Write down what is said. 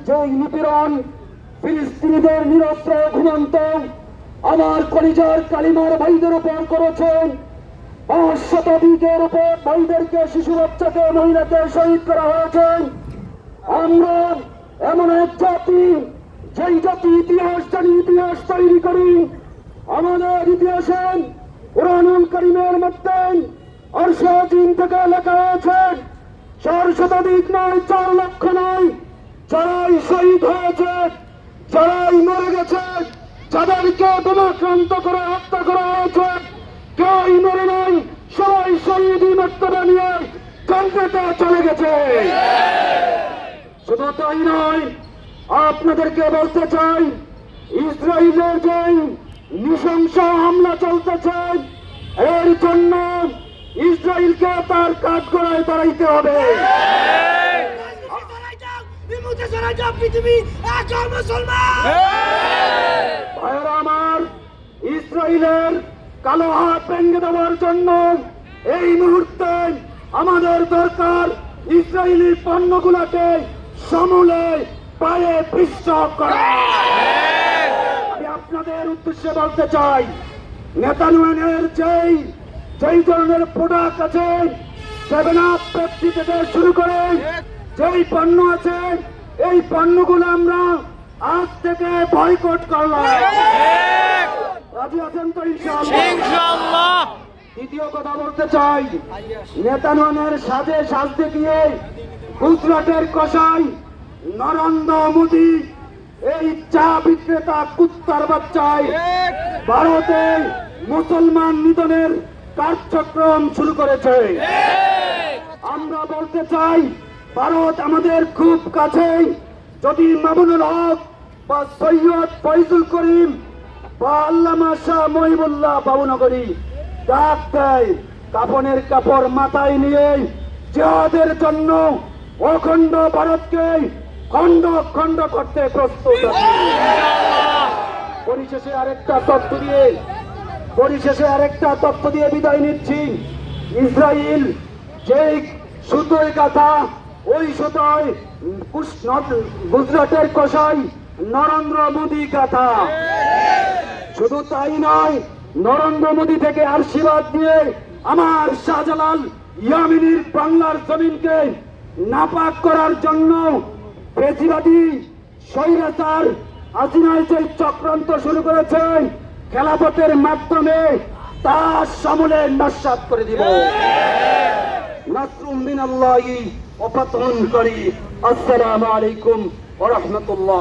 যে নিপীড়ন ফিলিস্তিনিদের নিরস্ত্র ঘুমন্ত আমার কলিজার কালিমার ভাইদের উপর করেছেন, 5 শতাধিকের উপর ভাইদেরকে, শিশু বাচ্চাকে, মহিলাকে শহীদ করা হয়েছে। আমরা এমন এক জাতি, যেই জাতি ইতিহাস জানি, ইতিহাস তৈরি করি। আমাদের ইতিহাসে কুরআনুল কারীমের মধ্যে আরশে আজিম থেকে লেখা হয়েছে 4 শতাধিক নয়, 4 লক্ষ নয়, যারাই শহীদ হয়েছে, যারাই মরে গেছে, যাদেরকে বোমাক্রান্ত করে হত্যা করা হয়েছে, কেউই মরে নাই, সবাই শহীদ মর্তবা নিয়ে জান্নাতে চলে গেছে। শুধু তাই নয়, আপনাদেরকে বলতে চাই, ইসরায়েলের যে নৃশংস হামলা চলতেছে, এর জন্য ইসরায়েলকে তার কাঠগড়ায় দাঁড়াইতে হবে। ভাইয়েরা আমার, ইসরায়েলের কালো হাত ভেঙে দেওয়ার জন্য এই মুহূর্তে আমাদের দরকার ইসরায়েলি পণ্যগুলোকে সমূলে পায়ে পিষ্ট করা। আমি আপনাদের উদ্দেশ্যে বলতে চাই, নেতানিয়াহুর যেই ধরনের প্রোডাক্ট আছে, 7 পেপসি থেকে শুরু করে যেই পণ্য আছে, এই পণ্যগুলো আমরা আজ থেকে বয়কট করলাম। রাজি আছেন তো ইনশাআল্লাহ? দ্বিতীয় কথা বলতে চাই, নেতানিয়াহুর সাজ দেখিয়ে গুজরাটের কসাই নরেন্দ্র মোদী এই চা বিক্রেতা কুত্তার বাচ্চায় ভারতে মুসলমান নিধনের কার্যক্রম শুরু করেছে। আমরা বলতে চাই, ভারত আমাদের খুব কাছে। যদি মামুনুল হক বা সৈয়দ ফয়জুল করিম বা আল্লামা শাহ মহিবুল্লাহ বাবুনগরী ডাক দেয়, কাফনের কাপড় মাথায় নিয়ে জিহাদের জন্য অখণ্ড ভারতকে খণ্ড খণ্ড করতে প্রস্তুত আছে। পরিশেষে আরেকটা তথ্য দিয়ে বিদায় নিচ্ছি। ইসরায়েল যে সুতোয় গাথা, ওই সুতোয় গুজরাটের কসাই নরেন্দ্র মোদী গাথা। শুধু তাই নয়, নরেন্দ্র মোদী থেকে আশীর্বাদ দিয়ে আমার শাহজালাল ইয়ামিনীর বাংলার জমিনকে নাপাক করার জন্য ফ্যাসিবাদী স্বৈরাচার হাসিনায় যে চক্রান্ত শুরু করেছেন, খেলাফতের মাধ্যমে তা সমূলে নস্যাৎ করে দিব। নাসরুম মিনাল্লাহি ওয়া ফাতহুন করিম। আসসালামু আলাইকুম ওয়া রাহমাতুল্লাহ।